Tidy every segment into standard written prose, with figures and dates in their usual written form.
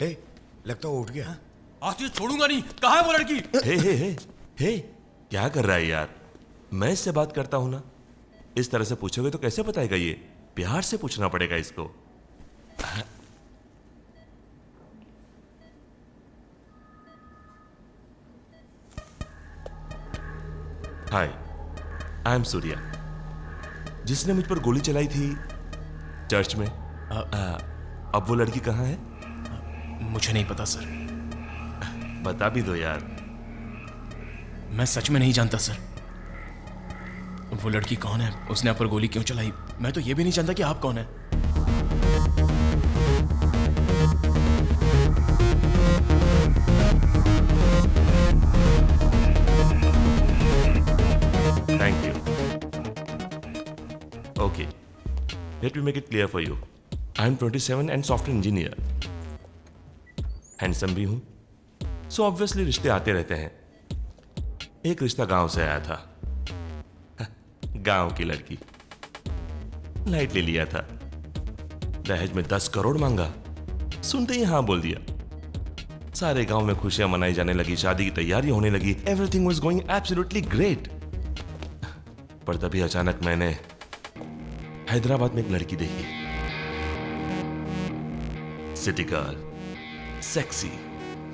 ए, लगता है वो उठ गया। आज तुझे छोड़ूंगा नहीं। कहाँ है वो लड़की? हे, क्या कर रहा है यार? मैं इससे बात करता हूं ना। इस तरह से पूछोगे तो कैसे बताएगा ये? प्यार से पूछना पड़ेगा इसको। हाय, आई एम सूर्या। जिसने मुझ पर गोली चलाई थी चर्च में, अब वो लड़की कहाँ है? मुझे नहीं पता सर। बता भी दो यार। मैं सच में नहीं जानता सर। वो लड़की कौन है? उसने आप पर गोली क्यों चलाई? मैं तो ये भी नहीं जानता कि आप कौन है। Thank you. Okay, let me make it clear for you. I am 27 and software engineer. Handsome भी हूं, सो ऑब्वियसली रिश्ते आते रहते हैं। एक रिश्ता गांव से आया था। गांव की लड़की, लाइट ले लिया था। दहेज में 10 करोड़ मांगा, सुनते ही हाँ बोल दिया। सारे गांव में खुशियां मनाई जाने लगी, शादी की तैयारी होने लगी। Everything was going absolutely great. पर तभी अचानक मैंने हैदराबाद में एक लड़की देखी। City girl, sexy,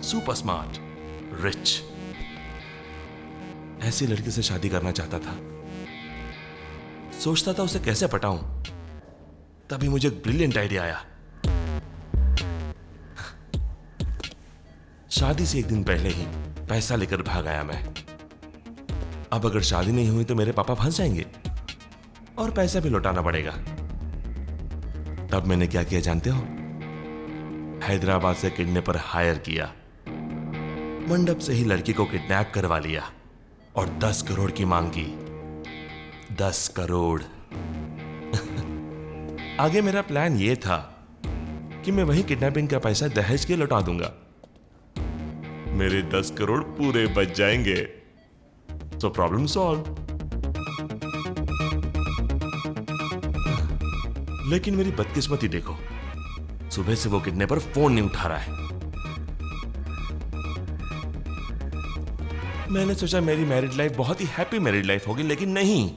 super smart, rich. ऐसी लड़की से शादी करना चाहता था। सोचता था उसे कैसे पटाऊं। तभी मुझे एक ब्रिलियंट आइडिया आया। शादी से एक दिन पहले ही पैसा लेकर भाग आया मैं। अब अगर शादी नहीं हुई तो मेरे पापा फंस जाएंगे और पैसा भी लौटाना पड़ेगा। तब मैंने क्या किया जानते हो? हैदराबाद से किडनैपर हायर किया। मंडप से ही लड़की को किडनैप करवा लिया और 10 करोड़ की मांग की। 10 करोड़। आगे मेरा प्लान यह था कि मैं वही किडनैपिंग का पैसा दहेज के लौटा दूंगा। मेरे 10 करोड़ पूरे बच जाएंगे। So problem solve. लेकिन मेरी बदकिस्मती देखो, सुबह से वो किडनैपर फोन नहीं उठा रहा है। मैंने सोचा मेरी मैरिड लाइफ बहुत ही हैप्पी मैरिड लाइफ होगी, लेकिन नहीं।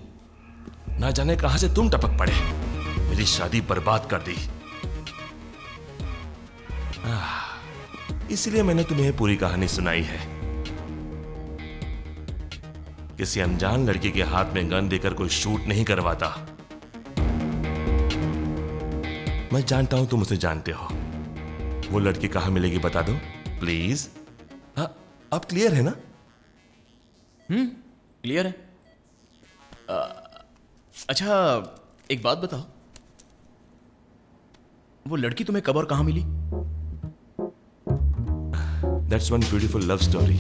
ना जाने कहां से तुम टपक पड़े, मेरी शादी बर्बाद कर दी। इसलिए मैंने तुम्हें पूरी कहानी सुनाई है। किसी अनजान लड़की के हाथ में गन देकर कोई शूट नहीं करवाता। मैं जानता हूं तुम उसे जानते हो। वो लड़की कहां मिलेगी बता दो प्लीज। हाँ, अब क्लियर है ना? क्लियर है। अच्छा, एक बात बताओ, वो लड़की तुम्हें कब और कहां मिली? That's one beautiful love story.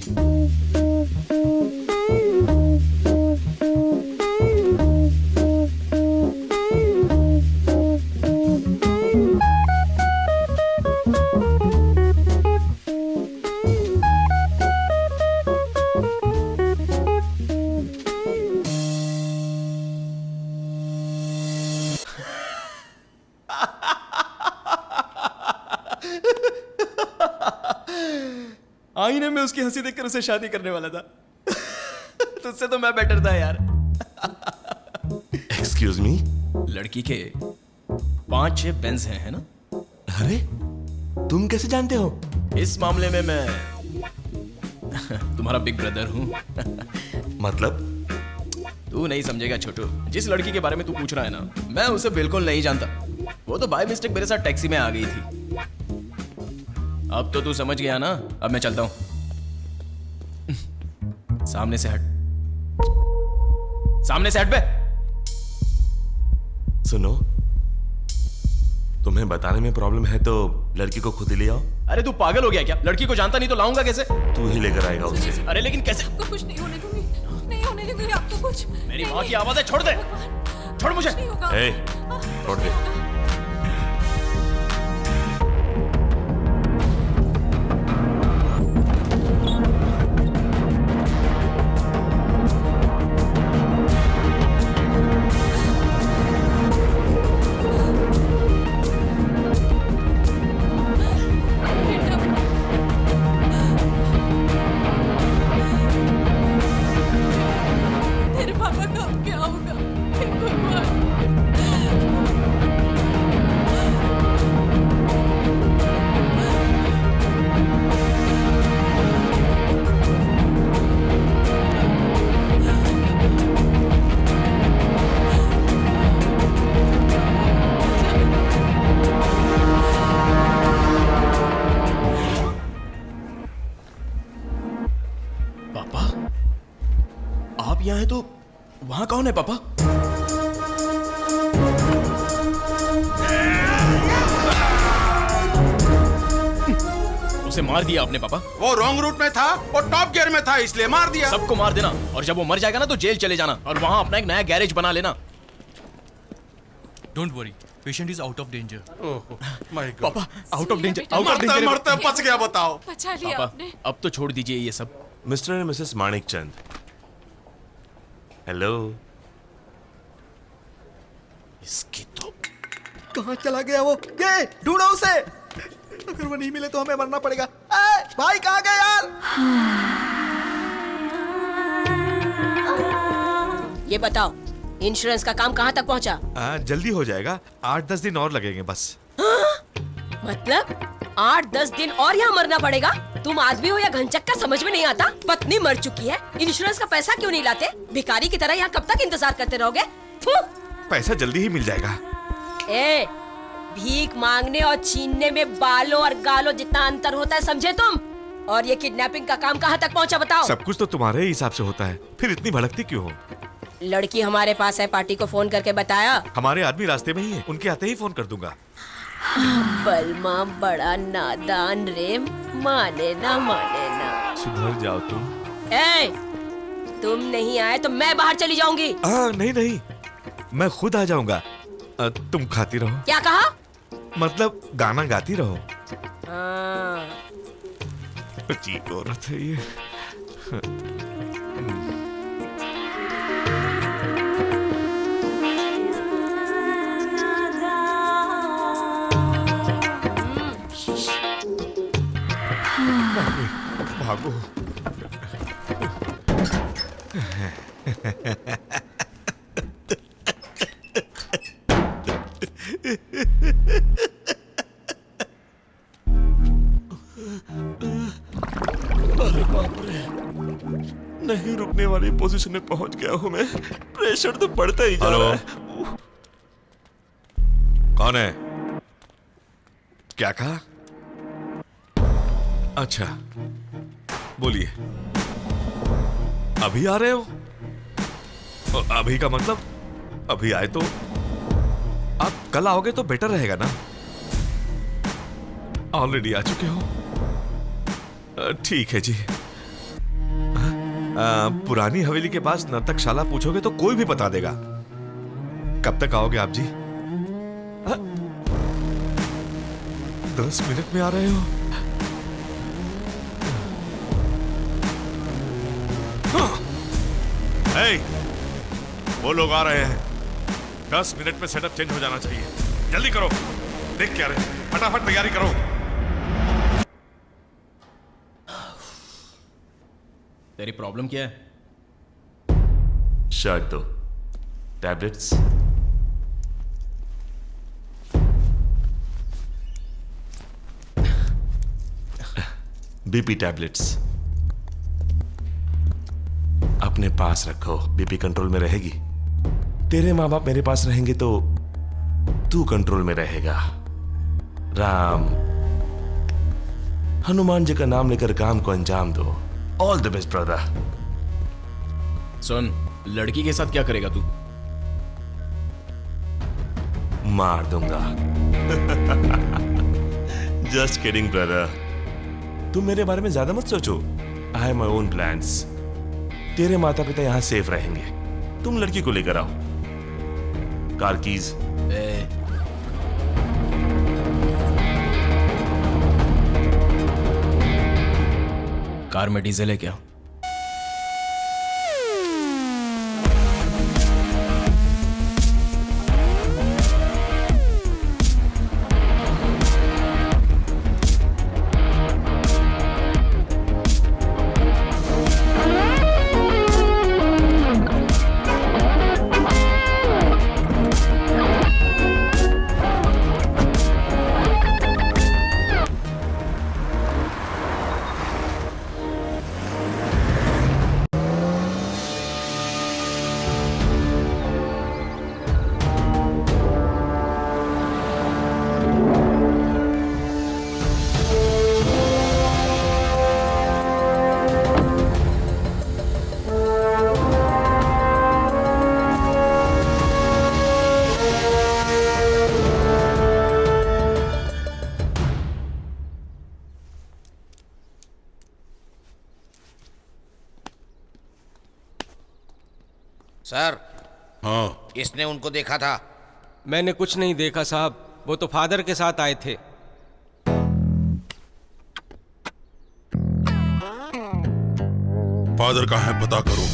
आईने में उसकी हंसी देखकर उसे शादी करने वाला था। तुझसे तो मैं बेटर था यार। Excuse me? लड़की के 5-6 बेंज हैं, है ना? अरे, तुम कैसे जानते हो? इस मामले में मैं तुम्हारा बिग ब्रदर हूं। मतलब? तू नहीं समझेगा छोटू। जिस लड़की के बारे में तू पूछ रहा है ना, मैं उसे बिल्कुल नहीं जानता। वो तो बाय मिस्टेक मेरे साथ टैक्सी में आ गई थी। अब तो तू समझ गया ना? अब मैं चलता हूं। सामने से हट, सामने से हट बे। सुनो, तुम्हें बताने में प्रॉब्लम है तो लड़की को खुद ही ले आओ। अरे तू पागल हो गया क्या? लड़की को जानता नहीं तो लाऊंगा कैसे? तू ही लेकर आएगा उसे। अरे लेकिन कैसे? आपको कुछ नहीं होने दूंगी, नहीं होने दूंगी आपको कुछ। मेरी माँ की आवाज है, छोड़ दे, छोड़ मुझे। ए, छोड़ दे। बेटा पापा, आप यहाँ हैं तो वहां कौन है पापा? उसे मार दिया आपने पापा? वो रॉन्ग रूट में था, वो टॉप गियर में था, इसलिए मार दिया। सबको मार देना और जब वो मर जाएगा ना तो जेल चले जाना और वहां अपना एक नया गैरेज बना लेना। Don't worry, patient is out of danger. My god. पापा out of danger, out of मरते डेंजर। मरते बच गया, बताओ। बचा लिया पापा आपने। अब तो छोड़ दीजिए ये सब। Mister and Mrs Manik Chand, hello. इसकी तो कहाँ चला गया वो? ये ढूंढो उसे। अगर वो नहीं मिले तो हमें मरना पड़ेगा। भाई कहाँ गए यार? ये बताओ, इंश्योरेंस का काम कहाँ तक पहुँचा? जल्दी हो जाएगा, 8-10 दिन और लगेंगे बस। मतलब 8-10 दिन और यहाँ मरना पड़ेगा? तुम आदमी हो या घनचक्कर समझ में नहीं आता? पत्नी मर चुकी है, इंश्योरेंस का पैसा क्यों नहीं लाते? भिखारी की तरह यहाँ कब तक इंतजार करते रहोगे? थू! पैसा जल्दी ही मिल जाएगा। ए, भीख मांगने और छीनने में बालों और गालों जितना अंतर होता है, समझे तुम? और ये किडनैपिंग का काम कहाँ तक पहुँचा बताओ? सब कुछ तो तुम्हारे ही हिसाब से होता है, फिर इतनी भड़कती क्यों हो? लड़की हमारे पास है, पार्टी को फोन करके बताया? हमारे आदमी रास्ते में ही है, उनके आते ही फोन कर दूंगा। बलमा बड़ा नादान रे, माने ना माने ना। सुधर जाओ तुम। ए, तुम नहीं आए तो मैं बाहर चली जाऊंगी। नहीं नहीं, मैं खुद आ जाऊंगा। तुम खाती रहो। क्या कहा? मतलब गाना गाती रहो। हाँ। ठीक औरत है ये। भागो। अरे बाप रे, नहीं रुकने वाली पोजीशन में पहुंच गया हूं मैं। प्रेशर तो बढ़ता ही जा रहा है। कौन है? क्या कहा? अच्छा, बोलिए। अभी आ रहे हो? अभी का मतलब अभी आए तो आप कल आओगे तो बेटर रहेगा ना। ऑलरेडी आ चुके हो? ठीक है जी। पुरानी हवेली के पास नर्तकशाला पूछोगे तो कोई भी बता देगा। कब तक आओगे आप जी? 10 मिनट में आ रहे हो? Hey, वो लोग आ रहे हैं। 10 मिनट में सेटअप चेंज हो जाना चाहिए। जल्दी करो, देख क्या रहे, फटाफट तैयारी करो। तेरी प्रॉब्लम क्या है? शर्ट दो, टैबलेट्स। बीपी टैबलेट्स अपने पास रखो, बीपी कंट्रोल में रहेगी। तेरे माँ बाप मेरे पास रहेंगे तो तू कंट्रोल में रहेगा। राम हनुमान जी का नाम लेकर काम को अंजाम दो। All the best brother. सुन, लड़की के साथ क्या करेगा तू? मार दूंगा। जस्ट किडिंग ब्रदर, तुम मेरे बारे में ज्यादा मत सोचो। I have my own plans. तेरे माता पिता यहां सेफ रहेंगे। तुम लड़की को लेकर आओ। Car keys. कार में डीजल है क्या? सर, हाँ, इसने उनको देखा था। मैंने कुछ नहीं देखा साहब, वो तो फादर के साथ आए थे। फादर कहाँ है पता करो।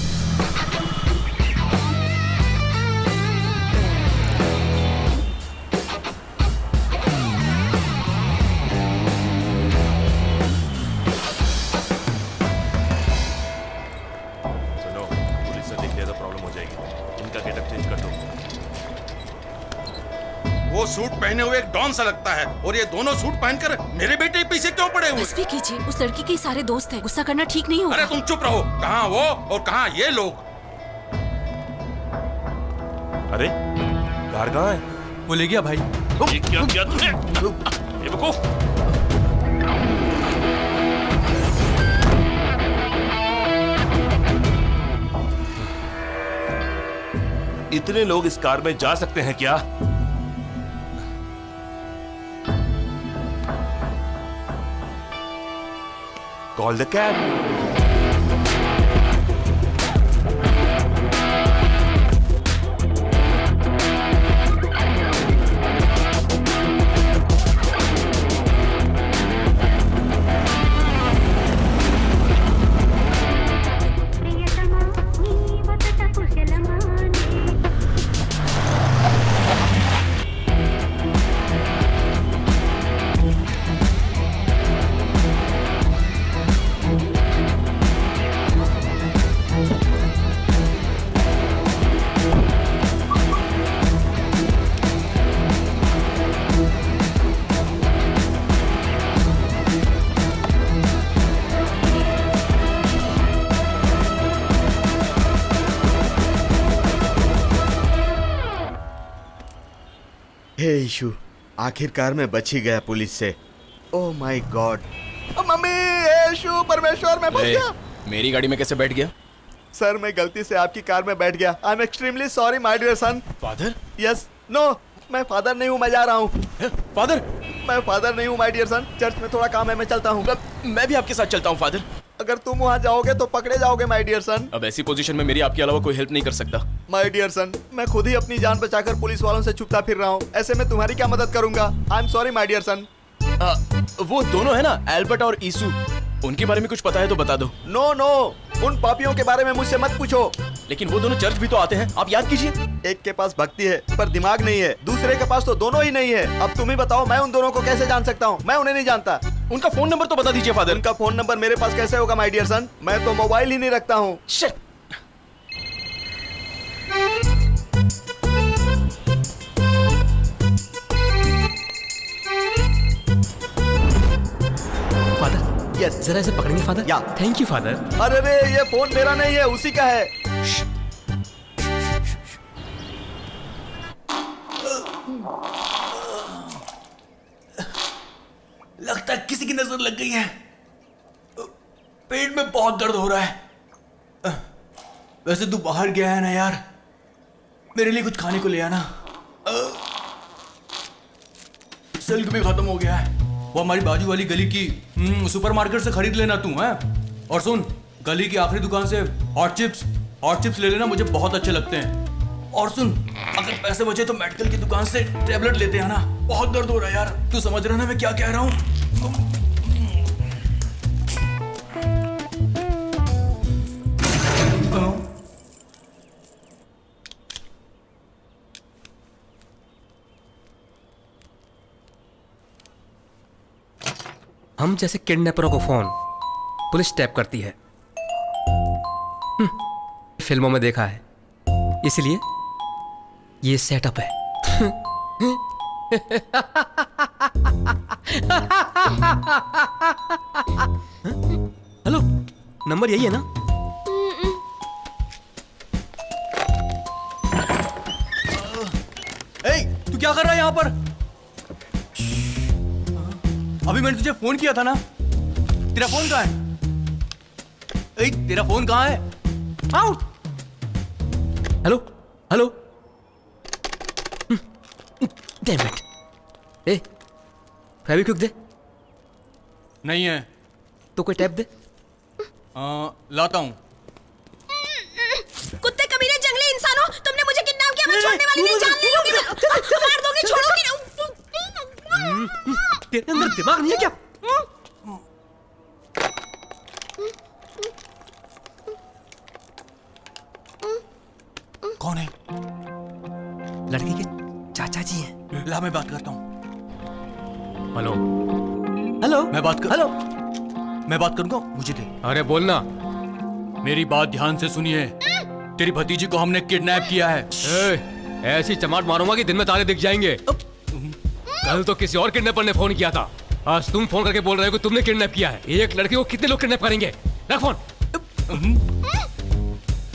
सुनो, पुलिस ने देख लिया तो प्रॉब्लम हो जाएगी। इनका गेटअप चेंज कर दो। वो सूट पहने हुए एक डॉन सा लगता है और ये दोनों सूट पहनकर मेरे बेटे के पीछे क्यों पड़े हुए? बस भी कीजिए, उस लड़की के सारे दोस्त हैं, गुस्सा करना ठीक नहीं होगा। अरे तुम चुप रहो। कहाँ वो और कहाँ ये लोग? अरे कार कहाँ है? वो ले गया भाई। ये क्या किया तूने? बेवकूफ! इतने लोग इस कार में जा सकते हैं क्या? Call the cab. हे यीशु, आखिरकार मैं बच ही गया पुलिस से। Oh my god. मम्मी, यीशु, परमेश्वर, मैं बच ए, गया। मेरी गाड़ी में कैसे बैठ गया? सर, मैं गलती से आपकी कार में बैठ गया। I am extremely sorry my dear son. Father? Yes, no, मैं फादर नहीं हूँ, मैं जा रहा हूँ। फादर? मैं फादर नहीं हूँ माय डियर सन। चर्च में थोड़ा काम है, मैं चलता हूँ। मैं भी आपके साथ चलता हूँ फादर। अगर तुम वहाँ जाओगे तो पकड़े जाओगे माय डियर सन। अब ऐसी पोजीशन में मेरी आपके अलावा कोई हेल्प नहीं कर सकता। माय डियर सन, मैं खुद ही अपनी जान बचाकर पुलिस वालों से छुपता फिर रहा हूँ। ऐसे में तुम्हारी क्या मदद करूंगा? I am sorry my dear son. वो दोनों है ना, एल्बर्ट और ईसू, उनके बारे में कुछ पता है तो बता दो। नो नो, उन पापियों के बारे में मुझसे मत पूछो। लेकिन वो दोनों चर्च भी तो आते हैं, आप याद कीजिए। एक के पास भक्ति है पर दिमाग नहीं है, दूसरे के पास तो दोनों ही नहीं है। अब तुम ही बताओ, मैं उन दोनों को कैसे जान सकता हूँ? मैं उन्हें नहीं जानता। उनका फोन नंबर तो बता दीजिए फादर। उनका फोन नंबर मेरे पास कैसे होगा माय डियर सन? मैं तो मोबाइल ही नहीं रखता हूँ। शिट! फादर, यस, जरा इसे पकड़ेंगे फादर? या। Thank you father. अरे रे, ये फोन मेरा नहीं है, उसी का है। लगता है किसी की नजर लग गई है। पेट में बहुत दर्द हो रहा है। वैसे तू बाहर गया है ना यार, मेरे लिए कुछ खाने को ले आना। सिल्क भी खत्म हो गया है, वो हमारी बाजू वाली गली की सुपरमार्केट से खरीद लेना तू है। और सुन, गली की आखिरी दुकान से हॉट चिप्स ले लेना, मुझे बहुत अच्छे लगते हैं। और सुन, अगर पैसे बचे तो मेडिकल की दुकान से टेबलेट लेते हैं ना, बहुत दर्द हो रहा है यार। तू समझ रहा है ना मैं क्या कह रहा हूँ? हम जैसे किडनैपरों को फोन पुलिस टैप करती है। फिल्मों में देखा है, इसलिए ये सेटअप है। हेलो, नंबर यही है ना? तू क्या कर रहा है यहाँ पर? अभी मैंने तुझे फोन किया था ना, तेरा फोन कहाँ है? तेरा फोन कहाँ है? Out! Hello hello, damn it. ए, फेविक्विक दे। नहीं है तो कोई टैप दे। लाता हूँ। कुत्ते कमीने, जंगली इंसान! तुम्हें छोड़ने वाली नहीं, जान ले लूंगी, मार दूंगी, छोड़ूंगी ना। तेरे अंदर दिमाग नहीं है क्या? कौन है? लड़की के चाचा जी हैं। ला मैं बात करता हूँ। हेलो। हेलो। मैं बात कर हेलो। मैं बात करूंगा, मुझे दे। अरे बोलना। मेरी बात ध्यान से सुनिए। तेरी भतीजी को हमने किडनैप किया है। ऐसी चमाट मारूंगा कि दिन में तारे दिख जाएंगे। कल तो किसी और किडनैपर ने फोन किया था, आज तुम फोन करके बोल रहे हो कि तुमने किडनैप किया है। एक लड़की को कितने लोग किडनैप करेंगे? रख फोन।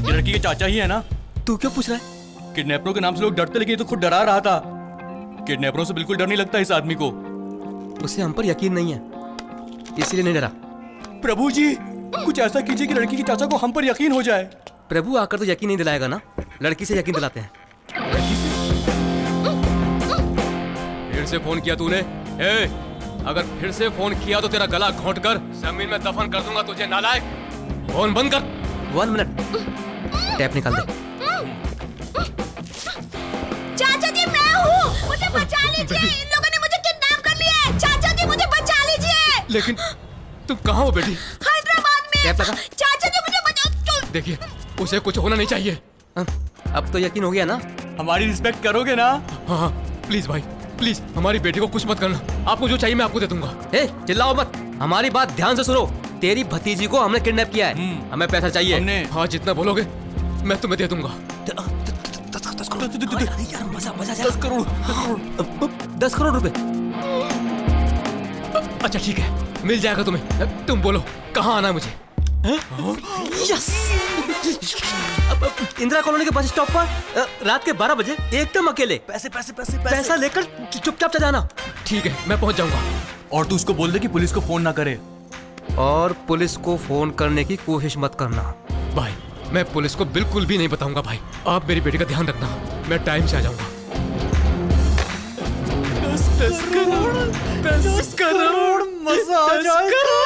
ये लड़की के चाचा ही है ना? तू क्यों पूछ रहा है? किडनैपरों के नाम से लोग डरते, लेकिन ये तो खुद डरा रहा था। किडनैपरों से बिल्कुल डर नहीं लगता इस आदमी को। उसे हम पर यकीन नहीं है, इसलिए नहीं डरा। प्रभु जी, कुछ ऐसा कीजिए कि लड़की के चाचा को हम पर यकीन हो जाए। प्रभु आकर तो यकीन नहीं दिलाएगा ना, लड़की से यकीन दिलाते हैं। फिर से फोन किया तूने? अगर फिर से फोन किया तो तेरा गला घोंट कर जमीन में दफन कर दूंगा तुझे, नालायक। फोन बंद कर। 1 मिनट, टैप निकाल दे। चाचा जी मैं हूँ, मुझे बचा लीजिए, इन लोगों ने मुझे किडनैप कर लिया है। चाचा जी मुझे बचा लीजिए। लेकिन तुम कहाँ हो बेटी? हैदराबाद में। टैप लगा। चाचा जी मुझे बचा। देखिए, उसे कुछ होना नहीं चाहिए। अब तो यकीन हो गया ना? हमारी रिस्पेक्ट करोगे ना? हाँ, प्लीज भाई, प्लीज हमारी बेटी को कुछ मत करना। आपको जो चाहिए मैं आपको दे दूंगा। चिल्लाओ मत, हमारी बात ध्यान से सुनो। तेरी भतीजी को हमने किडनैप किया है, हमें पैसा चाहिए। हाँ, जितना बोलोगे मैं तुम्हें दे दूंगा। 10 करोड़ रुपए। अच्छा ठीक है, मिल जाएगा तुम्हें। तुम बोलो कहाँ आना है मुझे? यस। इंदिरा कॉलोनी के बस स्टॉप पर रात के 12 बजे एकदम अकेले। पैसा लेकर चुपचाप चला जाना। ठीक है, मैं पहुंच जाऊंगा। और तू उसको बोल दे कि पुलिस को फोन ना करे। और पुलिस को फोन करने की कोशिश मत करना। भाई, मैं पुलिस को बिल्कुल भी नहीं बताऊंगा। भाई, आप मेरी बेटी का ध्यान रखना, मैं टाइम से आ जाऊंगा। 10 करोड़ मजा आ जाएगा।